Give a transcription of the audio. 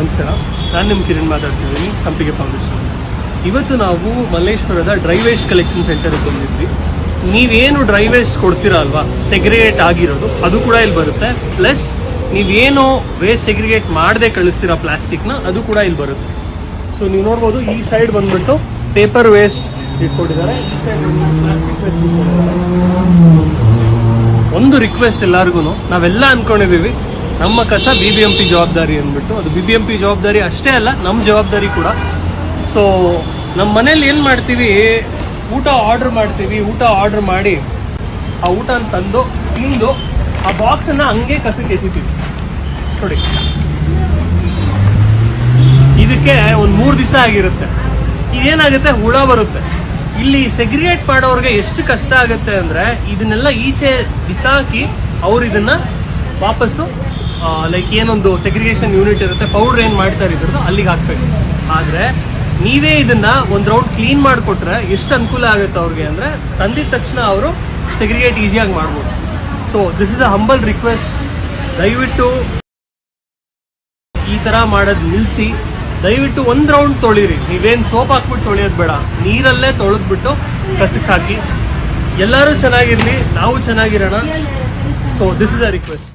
ನಮಸ್ಕಾರ, ನಾನು ನಿಮ್ಮ ಕಿರಣ್ ಮಾತಾಡ್ತಿದ್ದೀನಿ, ಸಂಪಿಗೆ ಫೌಂಡೇಶನ್. ಇವತ್ತು ನಾವು ಮಲ್ಲೇಶ್ವರದ ಡ್ರೈ ವೇಸ್ಟ್ ಕಲೆಕ್ಷನ್ ಸೆಂಟರ್ಗೆ ಬಂದಿದ್ವಿ. ನೀವೇನು ಡ್ರೈ ವೇಸ್ಟ್ ಕೊಡ್ತೀರಾ ಅಲ್ವಾ, ಸೆಗ್ರಿಗೇಟ್ ಆಗಿರೋದು ಅದು ಕೂಡ ಇಲ್ಲಿ ಬರುತ್ತೆ. ಪ್ಲಸ್ ನೀವೇನು ವೇಸ್ಟ್ ಸೆಗ್ರಿಗೇಟ್ ಮಾಡದೆ ಕಳಿಸ್ತೀರಾ ಪ್ಲಾಸ್ಟಿಕ್ನ, ಅದು ಕೂಡ ಇಲ್ಲಿ ಬರುತ್ತೆ. ಸೊ ನೀವು ನೋಡ್ಬೋದು, ಈ ಸೈಡ್ ಬಂದ್ಬಿಟ್ಟು ಪೇಪರ್ ವೇಸ್ಟ್ ಇಟ್ಕೊಂಡಿದ್ದಾರೆ, ಈ ಸೈಡ್ ಪ್ಲಾಸ್ಟಿಕ್ ವೇಸ್ಟ್ ಇಟ್ಕೊಂಡಿದ್ದಾರೆ. ಒಂದು ರಿಕ್ವೆಸ್ಟ್ ಎಲ್ಲರಿಗೂ, ನಾವೆಲ್ಲ ಅನ್ಕೊಂಡಿದ್ದೀವಿ ನಮ್ಮ ಕಸ BBMP ಜವಾಬ್ದಾರಿ ಅಂದ್ಬಿಟ್ಟು. ಅದು BBMP ಜವಾಬ್ದಾರಿ ಅಷ್ಟೇ ಅಲ್ಲ, ನಮ್ಮ ಜವಾಬ್ದಾರಿ ಕೂಡ. ಸೊ ನಮ್ಮ ಮನೇಲಿ ಏನು ಮಾಡ್ತೀವಿ, ಊಟ ಆರ್ಡರ್ ಮಾಡಿ ಆ ಊಟನ ತಂದು ತಿಂದು ಆ ಬಾಕ್ಸನ್ನು ಹಂಗೆ ಕಸಕ್ಕೆ ಎಸಿತೀವಿ ನೋಡಿ. ಇದಕ್ಕೆ ಒಂದು 3 ದಿವಸ ಆಗಿರುತ್ತೆ. ಇದೇನಾಗುತ್ತೆ, ಹುಳ ಬರುತ್ತೆ. ಇಲ್ಲಿ ಸೆಗ್ರಿಗೇಟ್ ಮಾಡೋರ್ಗೆ ಎಷ್ಟು ಕಷ್ಟ ಆಗುತ್ತೆ ಅಂದರೆ, ಇದನ್ನೆಲ್ಲ ಈಚೆ ಬಿಸಾಕಿ ಅವ್ರು ಇದನ್ನ ವಾಪಸ್ಸು ಲೈಕ್ ಏನೊಂದು ಸೆಗ್ರಿಗೇಷನ್ ಯೂನಿಟ್ ಇರುತ್ತೆ, ಪೌಡ್ರ್ ಏನು ಮಾಡ್ತಾರೆ ಇದ್ರದ್ದು, ಅಲ್ಲಿಗೆ ಹಾಕ್ಬೇಕು. ಆದರೆ ನೀವೇ ಇದನ್ನ ಒಂದು ರೌಂಡ್ ಕ್ಲೀನ್ ಮಾಡಿಕೊಟ್ರೆ ಎಷ್ಟು ಅನುಕೂಲ ಆಗುತ್ತೆ ಅವ್ರಿಗೆ ಅಂದರೆ, ತಂದಿದ ತಕ್ಷಣ ಅವರು ಸೆಗ್ರಿಗೇಟ್ ಈಸಿಯಾಗಿ ಮಾಡ್ಬೋದು. So this is a humble request. ದಯವಿಟ್ಟು ಈ ಥರ ಮಾಡೋದು ನಿಲ್ಲಿಸಿ. ದಯವಿಟ್ಟು ಒಂದು ರೌಂಡ್ ತೊಳಿರಿ. ನೀವೇನು ಸೋಪ್ ಹಾಕ್ಬಿಟ್ಟು ತೊಳೆಯೋದು ಬೇಡ, ನೀರಲ್ಲೇ ತೊಳೆದ್ಬಿಟ್ಟು ಕಸಕ್ಕೆ ಹಾಕಿ. ಎಲ್ಲರೂ ಚೆನ್ನಾಗಿರಲಿ, ನಾವು ಚೆನ್ನಾಗಿರೋಣ. So this is a request.